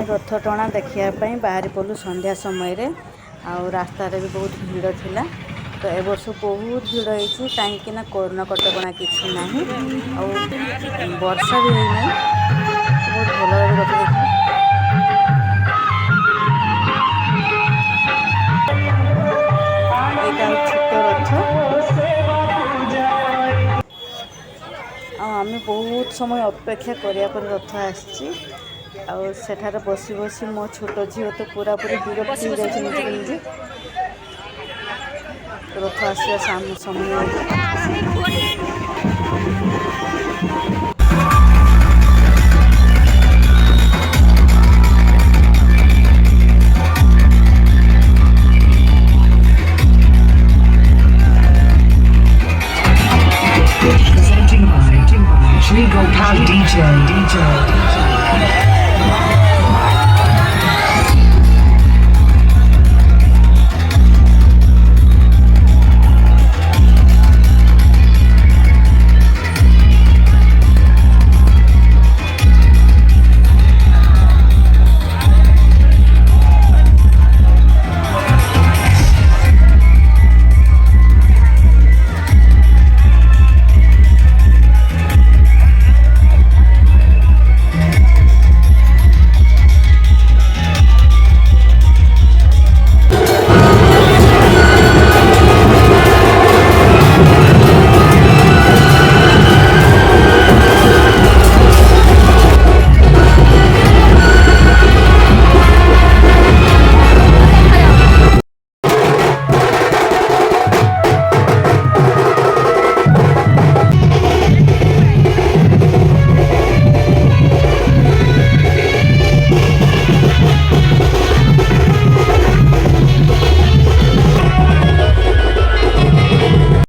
रथ टणा देखिया बाहरी पलु संध्या समय आउ रास्तार भी बहुत भीड़ थिला। तो ए वर्ष बहुत भीड़ होती कहीं कोरोना कटकणा किसी ना वर्षा भी होना बहुत भल लगे रथ देखिए। यहाँ छोट रथ आम बहुत समय अपेक्षा करिया पर रथ आसी सेठारे बसी बसी मो छोट झील तो पूरा पूरी विरक्त हो जाए रथ आसवा समय Sri Gopal DJ.